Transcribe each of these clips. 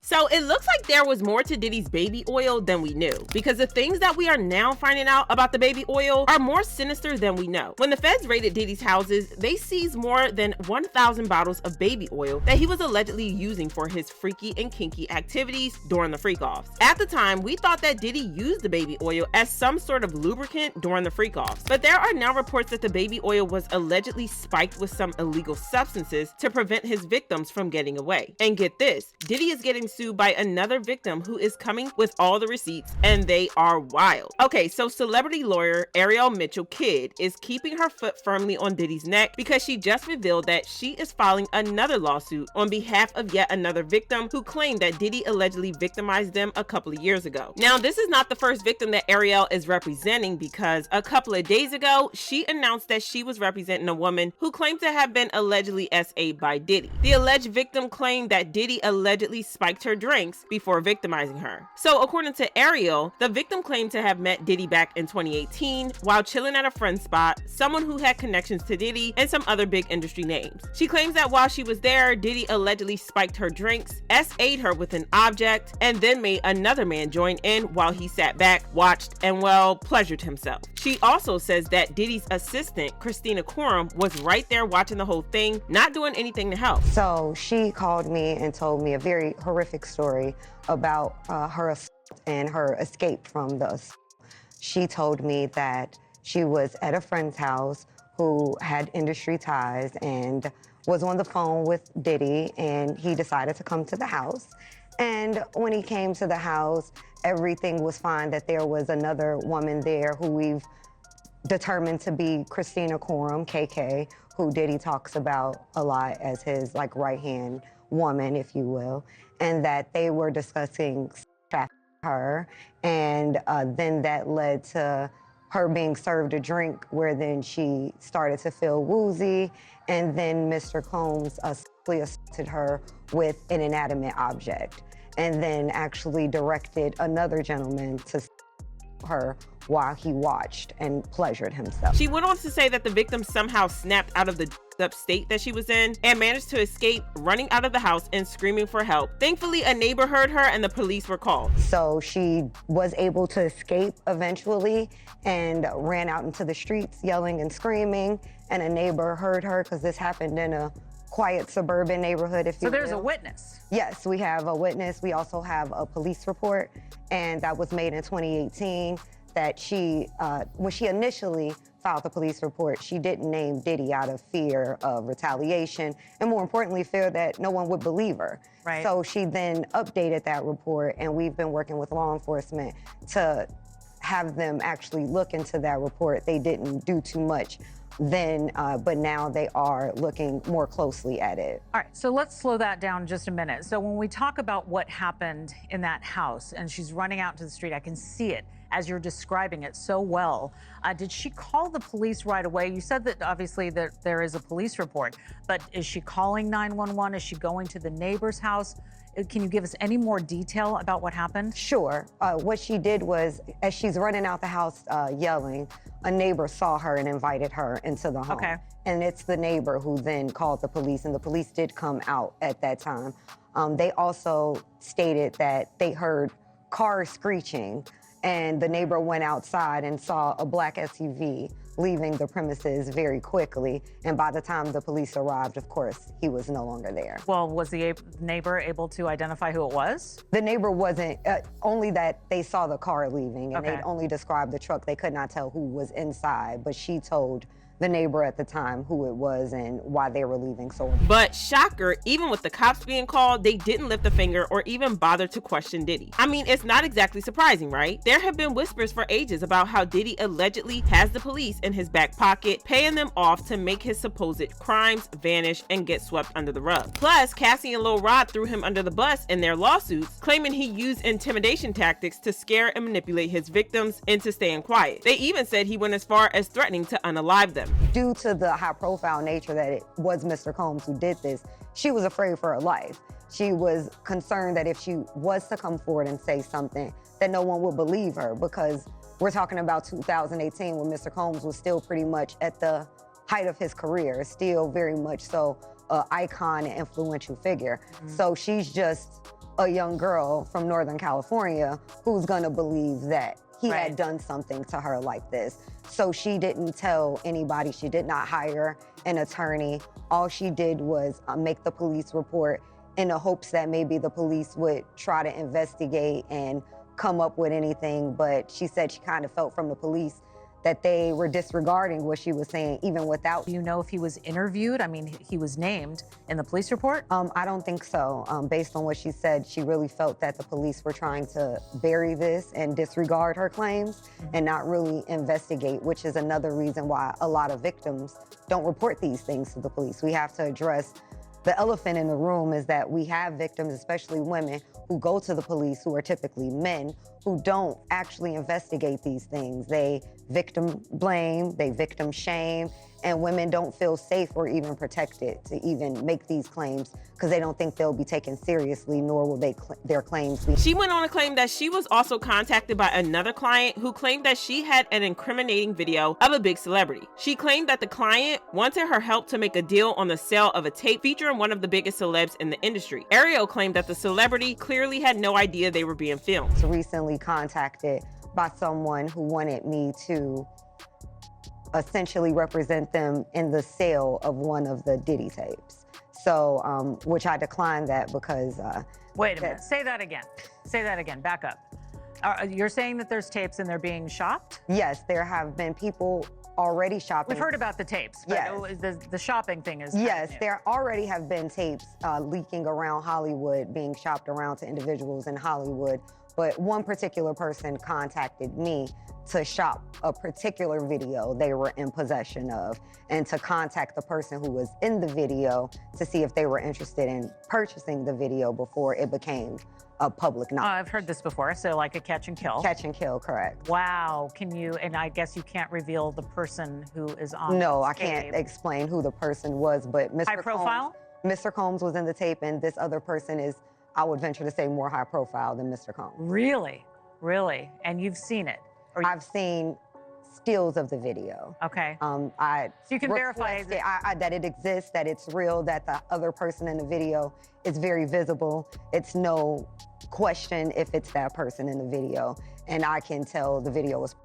So it looks like there was more to Diddy's baby oil than we knew, because the things that we are now finding out about the baby oil are more sinister than we know. When the feds raided Diddy's houses, they seized more than 1,000 bottles of baby oil that he was allegedly using for his freaky and kinky activities during the freakoffs. At the time, we thought that Diddy used the baby oil as some sort of lubricant during the freakoffs, but there are now reports that the baby oil was allegedly spiked with some illegal substances to prevent his victims from getting away. And get this, Diddy is getting sued by another victim who is coming with all the receipts, and they are wild. Okay, so celebrity lawyer Ariel Mitchell Kidd is keeping her foot firmly on Diddy's neck because she just revealed that she is filing another lawsuit on behalf of yet another victim who claimed that Diddy allegedly victimized them a couple of years ago. Now, this is not the first victim that Ariel is representing, because a couple of days ago, she announced that she was representing a woman who claimed to have been allegedly SA'd by Diddy. The alleged victim claimed that Diddy allegedly spiked her drinks before victimizing her. So according to Ariel, the victim claimed to have met Diddy back in 2018 while chilling at a friend's spot, someone who had connections to Diddy and some other big industry names. She claims that while she was there, Diddy allegedly spiked her drinks, SA'd her with an object, and then made another man join in while he sat back, watched, and well, pleasured himself. She also says that Diddy's assistant, Christina Coram, was right there watching the whole thing, not doing anything to help. So she called me and told me a very horrific story about her assault and her escape from the assault. She told me that she was at a friend's house who had industry ties and was on the phone with Diddy, and he decided to come to the house. And when he came to the house, everything was fine, that there was another woman there who we've determined to be Christina Coram, KK, who Diddy talks about a lot as his like right-hand woman, if you will, and that they were discussing her, and then that led to her being served a drink where then she started to feel woozy, and then Mr. Combs sexually assaulted her with an inanimate object, and then actually directed another gentleman to her while he watched and pleasured himself. She went on to say that the victim somehow snapped out of the up state that she was in and managed to escape, running out of the house and screaming for help. Thankfully, a neighbor heard her and the police were called. So she was able to escape eventually and ran out into the streets yelling and screaming, and a neighbor heard her because this happened in a quiet suburban neighborhood, if you will. So there's a witness? Yes, we have a witness. We also have a police report, and that was made in 2018, that she, when she initially filed the police report, she didn't name Diddy out of fear of retaliation, and more importantly, fear that no one would believe her. Right. So she then updated that report, and we've been working with law enforcement to have them actually look into that report. They didn't do too much then, but now they are looking more closely at it. All right, so let's slow that down just a minute. So when we talk about what happened in that house and she's running out to the street, I can see it as you're describing it so well. Did she call the police right away? You said that obviously that there is a police report, but is she calling 911? Is she going to the neighbor's house? Can you give us any more detail about what happened? Sure. What she did was, as she's running out the house yelling, a neighbor saw her and invited her into the home. Okay. And it's the neighbor who then called the police, and the police did come out at that time. They also stated that they heard cars screeching, and the neighbor went outside and saw a black SUV leaving the premises very quickly. And by the time the police arrived, of course, he was no longer there. Well, was the neighbor able to identify who it was? The neighbor wasn't, only that they saw the car leaving, and Okay. they'd only described the truck. They could not tell who was inside, but she told the neighbor at the time who it was and why they were leaving. So, But shocker, even with the cops being called, they didn't lift a finger or even bother to question Diddy. I mean, it's not exactly surprising, right? There have been whispers for ages about how Diddy allegedly has the police in his back pocket, paying them off to make his supposed crimes vanish and get swept under the rug. Plus, Cassie and Lil Rod threw him under the bus in their lawsuits, claiming he used intimidation tactics to scare and manipulate his victims into staying quiet. They even said he went as far as threatening to unalive them. due to the high-profile nature that it was Mr. Combs who did this, she was afraid for her life. She was concerned that if she was to come forward and say something, that no one would believe her, because we're talking about 2018 when Mr. Combs was still pretty much at the height of his career, still very much so an icon and influential figure. So she's just a young girl from Northern California who's gonna believe that he had done something to her like this. So she didn't tell anybody. She did not hire an attorney. All she did was make the police report in the hopes that maybe the police would try to investigate and come up with anything. But she said she kind of felt from the police that they were disregarding what she was saying, even without. Do you know if he was interviewed? I mean, he was named in the police report? I don't think so. Based on what she said, she really felt that the police were trying to bury this and disregard her claims and not really investigate, which is another reason why a lot of victims don't report these things to the police. We have to address the elephant in the room is that we have victims, especially women, who go to the police, who are typically men, who don't actually investigate these things. They victim blame, they victim shame, and women don't feel safe or even protected to even make these claims because they don't think they'll be taken seriously, nor will their claims be. She went on to claim that she was also contacted by another client who claimed that she had an incriminating video of a big celebrity. She claimed that the client wanted her help to make a deal on the sale of a tape featuring one of the biggest celebs in the industry. Ariel claimed that the celebrity clearly had no idea they were being filmed. I was recently contacted by someone who wanted me to essentially represent them in the sale of one of the Diddy tapes. So, which I declined that because... Wait a minute, say that again. Say that again, back up. You're saying that there's tapes and they're being shopped? Yes, there have been people already shopping. We've heard about the tapes, but yes. The shopping thing is yes, there already have been tapes leaking around Hollywood, being shopped around to individuals in Hollywood. But one particular person contacted me to shop a particular video they were in possession of and to contact the person who was in the video to see if they were interested in purchasing the video before it became a public knowledge. I've heard this before, so like a catch and kill. Catch and kill, correct. Wow, can you, and I guess you can't reveal the person who is on No, this I can't tape. explain who the person was, but Mr. High profile? Mr. Combs was in the tape, and this other person is, I would venture to say, more high profile than Mr. Combs. Really? Really? And you've seen it? I've seen stills of the video. Okay. So you can verify that it exists, that it's real, that the other person in the video is very visible. It's no question if it's that person in the video. And I can tell the video was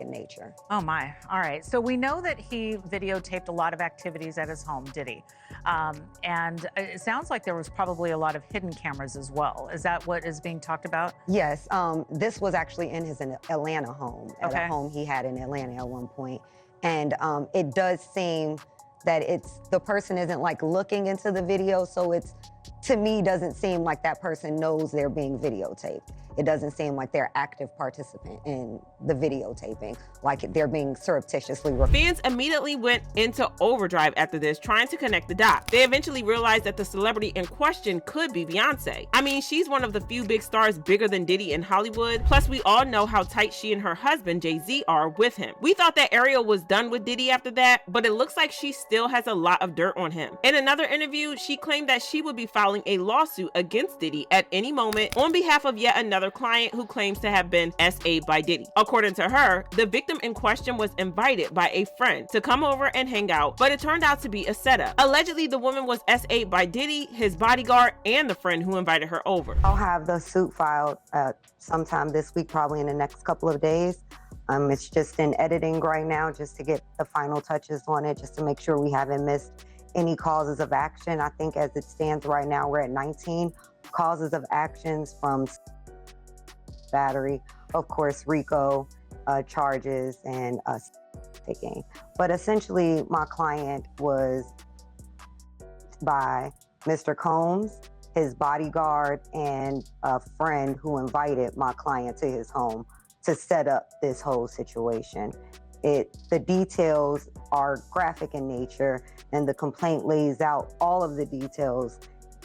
in nature. Oh my, all right. So we know that he videotaped a lot of activities at his home, did he? And it sounds like there was probably a lot of hidden cameras as well. Is that what is being talked about? Yes, this was actually in his Atlanta home, at a home he had in Atlanta at one point. And it does seem that the person isn't like looking into the video, so it's, to me, doesn't seem like that person knows they're being videotaped. It doesn't seem like they're active participant in the videotaping, like they're being surreptitiously recorded. Fans immediately went into overdrive after this, trying to connect the dots. They eventually realized that the celebrity in question could be Beyonce. I mean, she's one of the few big stars bigger than Diddy in Hollywood. Plus, we all know how tight she and her husband, Jay-Z, are with him. We thought that Ariel was done with Diddy after that, but it looks like she still has a lot of dirt on him. In another interview, she claimed that she would be filing a lawsuit against Diddy at any moment on behalf of yet another client who claims to have been SA'd by Diddy. According to her, the victim in question was invited by a friend to come over and hang out, but it turned out to be a setup. Allegedly, the woman was SA'd by Diddy, his bodyguard, and the friend who invited her over. I'll have the suit filed sometime this week, probably in the next couple of days. It's just in editing right now, just to get the final touches on it, just to make sure we haven't missed any causes of action. I think as it stands right now, we're at 19 causes of actions, from battery, of course, RICO charges, and taking. But essentially, my client was by Mr. Combs, his bodyguard, and a friend who invited my client to his home to set up this whole situation. The details are graphic in nature, and the complaint lays out all of the details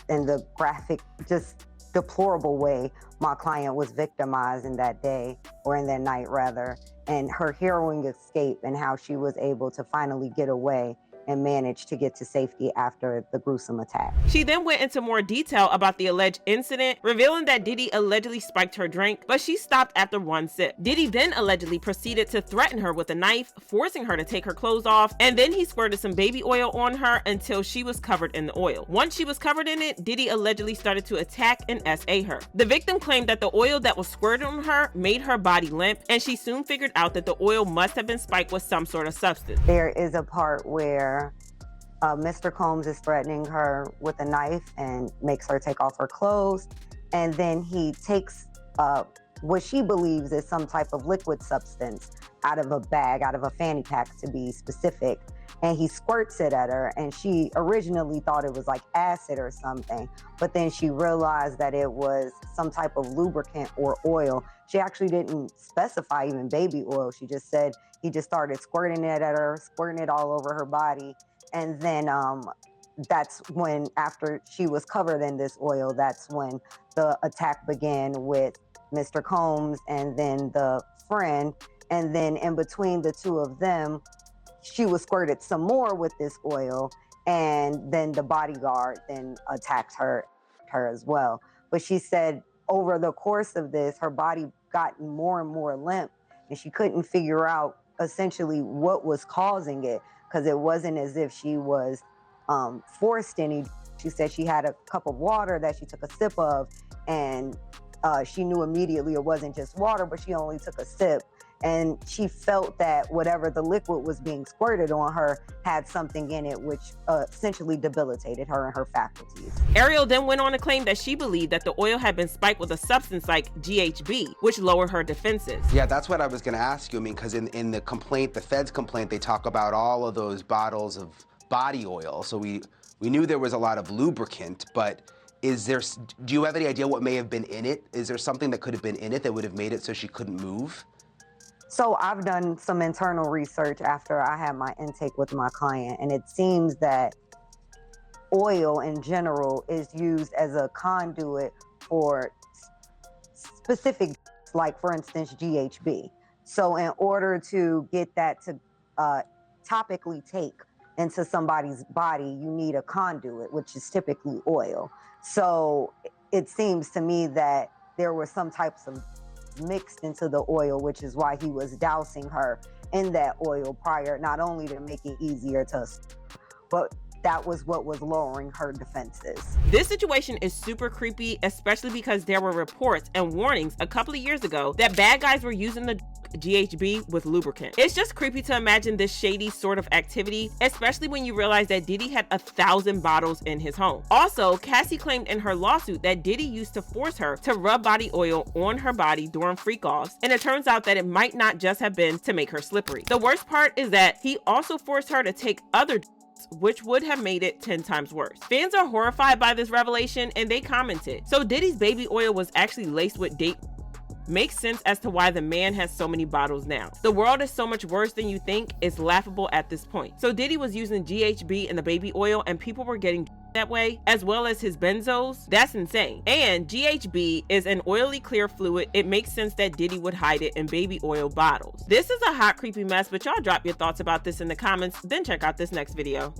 in the graphic, just deplorable way my client was victimized in that day, or in that night rather, and her harrowing escape and how she was able to finally get away and managed to get to safety after the gruesome attack. She then went into more detail about the alleged incident, revealing that Diddy allegedly spiked her drink, but she stopped after one sip. Diddy then allegedly proceeded to threaten her with a knife, forcing her to take her clothes off, and then he squirted some baby oil on her until she was covered in the oil. Once she was covered in it, Diddy allegedly started to attack and SA her. The victim claimed that the oil that was squirted on her made her body limp, and she soon figured out that the oil must have been spiked with some sort of substance. There is a part where Mr. Combs is threatening her with a knife and makes her take off her clothes, and then he takes what she believes is some type of liquid substance out of a bag, out of a fanny pack to be specific, and he squirts it at her, and she originally thought it was like acid or something, but then she realized that it was some type of lubricant or oil. She actually didn't specify even baby oil. She just said he just started squirting it at her, squirting it all over her body. And then that's when, after she was covered in this oil, that's when the attack began with Mr. Combs and then the friend. And then in between the two of them, she was squirted some more with this oil. And then the bodyguard then attacked her as well. But she said over the course of this, her body got more and more limp, and she couldn't figure out essentially what was causing it, because it wasn't as if she was forced any. She said she had a cup of water that she took a sip of, and she knew immediately it wasn't just water, but she only took a sip. And she felt that whatever the liquid was being squirted on her had something in it, which essentially debilitated her and her faculties. Ariel then went on to claim that she believed that the oil had been spiked with a substance like GHB, which lowered her defenses. Yeah, that's what I was going to ask you. I mean, because in the complaint, the Fed's complaint, they talk about all of those bottles of body oil. So we knew there was a lot of lubricant, but do you have any idea what may have been in it? Is there something that could have been in it that would have made it so she couldn't move? So I've done some internal research after I had my intake with my client, and it seems that oil in general is used as a conduit for specific, like for instance, GHB. So in order to get that to topically take into somebody's body, you need a conduit, which is typically oil. So it seems to me that there were some types of mixed into the oil, which is why he was dousing her in that oil prior, not only to make it easier to, but that was what was lowering her defenses. This situation is super creepy, especially because there were reports and warnings a couple of years ago that bad guys were using the GHB with lubricant. It's just creepy to imagine this shady sort of activity, especially when you realize that Diddy had 1,000 bottles in his home. Also, Cassie claimed in her lawsuit that Diddy used to force her to rub body oil on her body during freakoffs, and it turns out that it might not just have been to make her slippery. The worst part is that he also forced her to take other which would have made it 10 times worse. Fans are horrified by this revelation, and they commented, so Diddy's baby oil was actually laced with date. Makes sense as to why the man has so many bottles now. The world is so much worse than you think. It's laughable at this point. So Diddy was using GHB in the baby oil, and people were getting that way, as well as his benzos. That's insane. And GHB is an oily clear fluid. It makes sense that Diddy would hide it in baby oil bottles. This is a hot, creepy mess, but y'all drop your thoughts about this in the comments, then check out this next video.